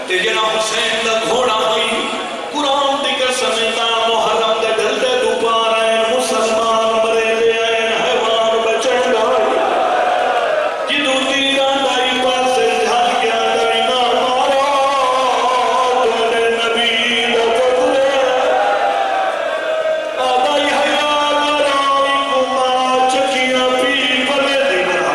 تے جنا حسین دا گھوڑا ہوئی قرآن دی قسم دا محرم دے دل دے دوپار آئین مسلمان مرے لے آئین حیوان بچن گائی جدو تیران دائی پاسے جھال گیا دائی نا مارا تیرے نبی دا پترے آدائی حیاء گرائی کما چکیاں پی پلے دی گرا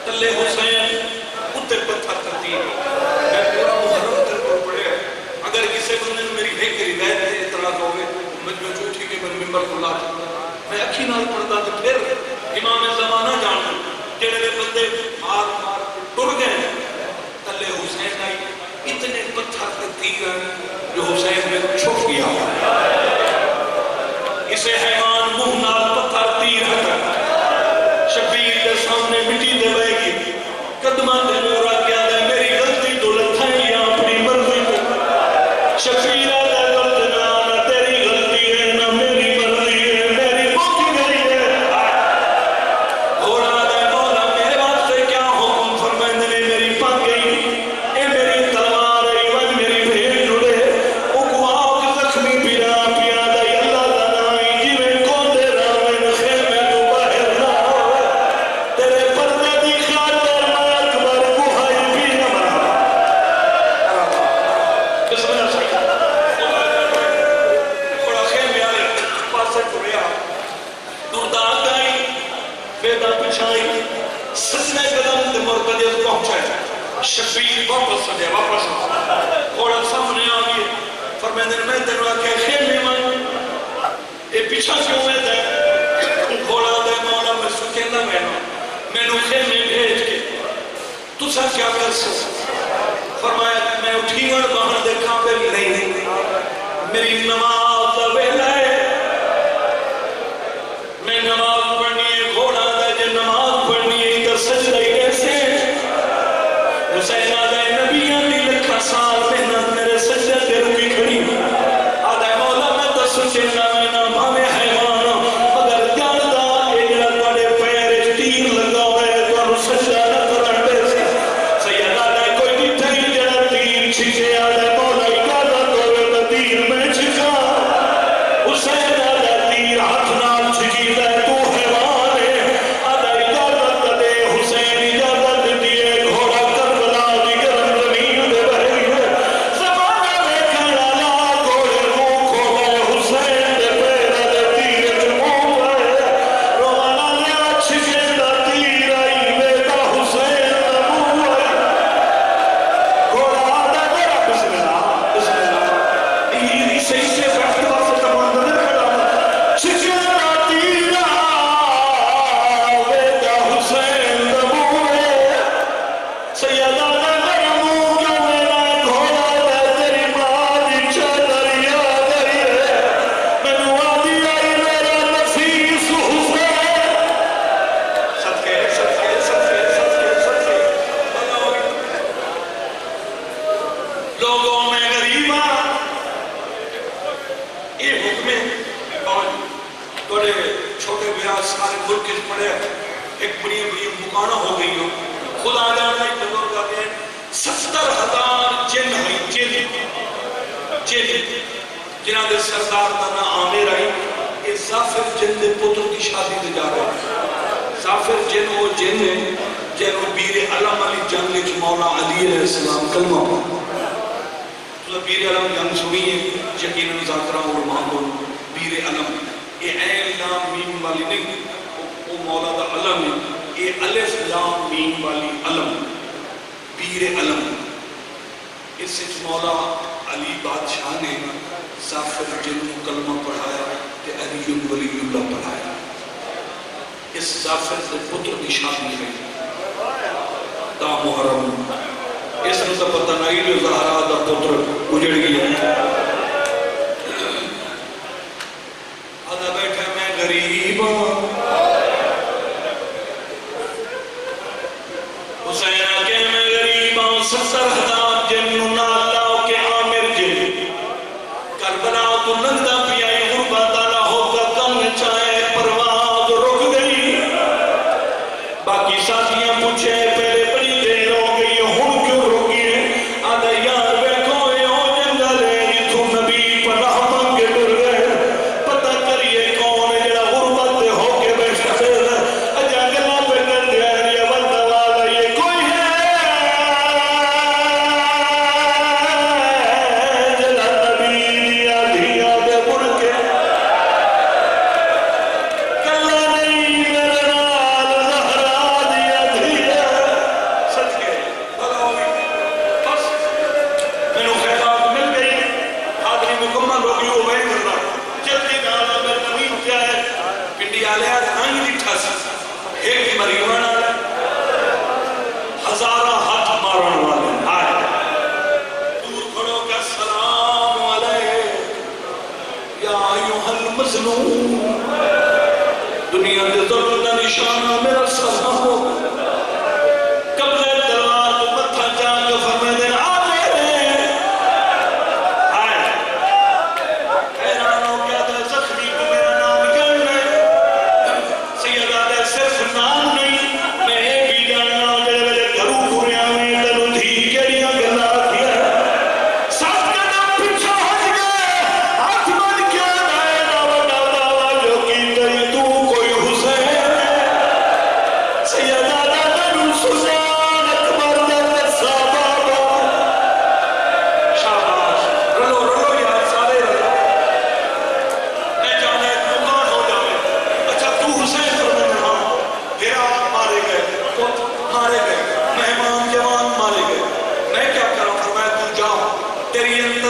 تلے حسین اتر پتھر کرتی ہے میں پورا محرم تر پر پڑے اگر کسی بندے نے میری ایک روایت ہے اعتراض ہوگے مجھے جھوٹی کے من ممبر کو لا میں اکھی نال پڑھتا تو پھر امام زمانہ جانتا جڑے بندے مار مار ٹر گئے تلے حسین آئی اتنے پتھر کرتی ہے جو حسین میں چھپ گیا اسے حیوان منہ نال پتھر تیر ہے شبیر کے سامنے مٹی دے بے گی قدمہ دے نورا کیا دے میری غلطی تو لتھائیں یا اپنی مرضی کو شبیر دے غلط نہ تیری غلطی ہے نہ میری مرضی ہے میری موت گئی ہے گھوڑا دے مولا میرے بات سے کیا حکم فرمائند نے میری پاک گئی اے میری تلوار ہے وج میری بھیڑ جڑے اگواؤ زخمی پیرا پیا دے اللہ دنائی جی میں کون دے راوین خیمے تو باہر نہ تیرے پردے دی خاطر میں اکبر کوہائی بھی نہ مرا بسم اللہ صحیح بڑا خیمے آئے پاسے پوریا درداد آئی بیدہ پچھائی سجنے قدم دے مرکزیت پہنچائے شبیر واپس سجے واپس گھوڑا سامنے آگئے فرمیندر میں تیروا کہ خیمے من اے پیچھا کیوں میں دے گھوڑا دے مولا میں سکینا میں نو خیمے بھیج کے تو سا کیا کر سکتا فرمایا میں اٹھی اور باہر دے قابل نہیں میری نماز ویلا ہے میں نماز پڑھنی ہے گھوڑا دے جو نماز پڑھنی ہے ادھر سجدہ ہی کیسے حسین آدھے نبیاں دی لکھا سال محنت میرے سجدہ دے رکی کھڑی آدھے مولا میں تو سجدہ میں نام میں حیوان مگر جانتا اے جڑا بڑے پیر تیر لگا ہوئے تو سجدہ نہ کرن دے سی سید آدھے کوئی بھی ٹھائی جڑا تیر چھکے آدھے مولا اجازت ہوئے تو تیر میں چھکا حسین آدھے تیر ہاتھ نال چھکی دے تو حیوان ہے آدھے اجازت دے حسین اجازت دیئے گھوڑا کربلا دی گرم زمین دے بہی ہے زمانہ میں کھڑا لا گھوڑے منہ کھولے حسین دے پیرہ دے تیر چموں پڑے روانا لیا چھکے دا تیر آئی بیٹا حسین دا منہ آئی گھوڑا آدھا گھوڑا بسم اللہ اسے وقت واسطہ تمام نے کھڑا چھکے دا تیر آئی بیٹا حسین دا منہ آئی سیدہ نے منہ کیوں میرا گھوڑا دے تیری ماں چادر یاد آئی ہے مینوں آدھی آئی میرا نفیس حسین صدقے صدقے صدقے صدقے صدقے لوگوں میں غریبہ یہ حکم اور تھوڑے چھوٹے بیاس سارے ملک کے پڑے ایک بڑی بڑی مکانہ ہو گئی ہو خدا جانا ایک بزرگ آگے 70,000 جن ہوئی جن جنہاں دے سردار تانا آمیر آئی یہ زافر جن دے پتر کی شادی دے جا رہے ہیں زافر جن وہ جن ہے جن وہ بیر علم علی جنگ جو مولا علی علیہ السلام کلمہ تو بیر علم جنگ سنی ہے یقین مذاکرہ اور معمول بیر علم یہ عین لام میم والی نہیں وہ مولا دا علم ہے یہ الف لام میم والی علم بیر علم اس سے مولا علی بادشاہ نے زافر جن کو کلمہ پڑھایا تے علی ولی اللہ پڑھایا اس زافر سے پتر کی شادی ہے تا محرم اس نے تو پتہ نہیں جو زہرا دا پتر اجڑ گیا آدھا بیٹھا میں غریب حسین آگے میں غریب 70,000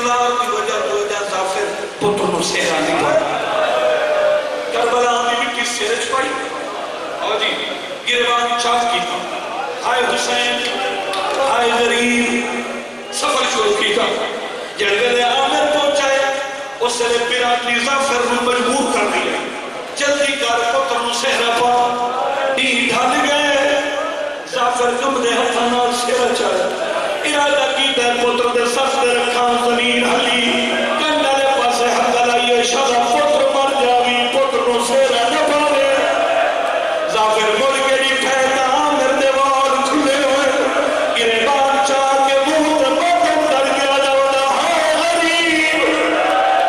تلوار کی وجہ تو ظافر پتر نو سہرا نہیں پڑا کربلا میں مٹی سرچ پڑی اور جی گروان چاک کی تھا ہائے حسین ہائے غریب سفر شروع کی تھا جلگل عامر پہنچائے اس نے برادری ظافر نو مجبور کر دیا جلدی کر پتر نو سہرا پا ڈی ڈھال گئے ظافر کم دے ہتھانا سہرا چاہے ارادہ کی در پتر دے سخت رکھا زمین حلی کنڈا دے پاسے حق لائیے شاہ پتر مر جاوی پتر نو سہرا نہ پاوے ظافر مر گئی پھیتا عامر دے وال کھلے ہوئے گریبان چاہ کے منہ دے پتر در گیا جاؤنا ہائے غریب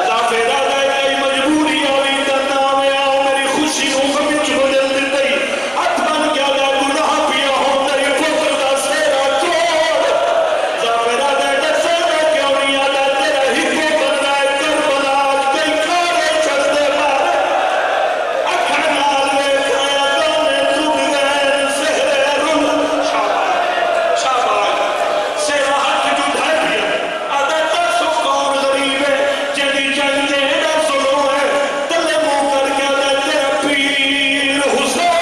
ظافر آدھا کئی مجبوری آوی درنا میں آؤ میری خوشی ہوں کبھی چھو دل دیتے ہاتھ بن گیا جا گناہ پیا ہوں تری پتر دا سہرا چھوڑ ظافر آدھا سہرا کیوں نہیں آدھا تیرا ہی پتر رائے کربلا کئی کھارے چلتے مارے اکھڑ نال میں کھایا گانے دھوک گئے سہرے رن شاباش شاباش سہرا ہاتھ جو ڈھائی پیا آدھا ترسو کون غریب ہے جنی جنگ جیدہ سنو ہے تلے منہ کر کے آدھا تیرا پیر حسین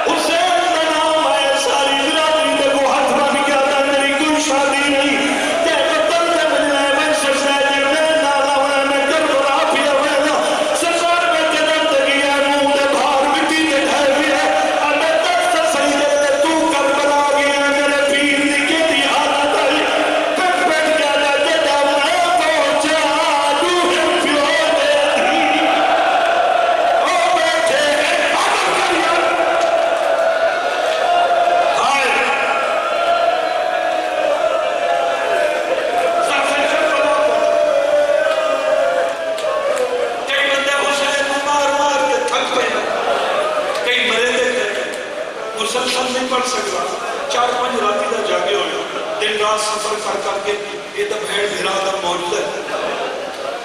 حسین کا نام ہے ساری برادری دے کو ہاتھ بن کے آدھا میری کوئی شادی نہیں تے قتل دے ملنے میں سجدہ جی میں نالا ہوئے میں کربلا پیا ہوئے نا سرکار میں جنم دے گیا منہ دے بھار مٹی دے ڈھائی پیا آدھا تک سجدے دے تو کربلا گیا میرے پیر دی کے دی حالت آئی پٹ پٹ کے آدھا جدہ میں پہنچا دوہر پیو دے دی او بیٹھے آدھا کریا ہائے ظافر کربلا کئی بندے حسین کو مار مار کے تھک پہ کئی مرے دے گئے مسلسل نہیں پڑھ سکتا 4-5 راتی دا جاگے ہوئے دن رات سفر کر کے یہ تو بھیڑ بھیرا دا موجود ہے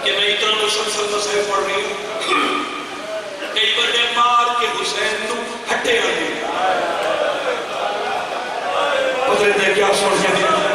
کہ میں اتنا مسلسل مسئلے پڑھ رہی ہوں کئی بندے مار کے حسین نو ہٹے آگے پتہ دے کیا سوچ گیا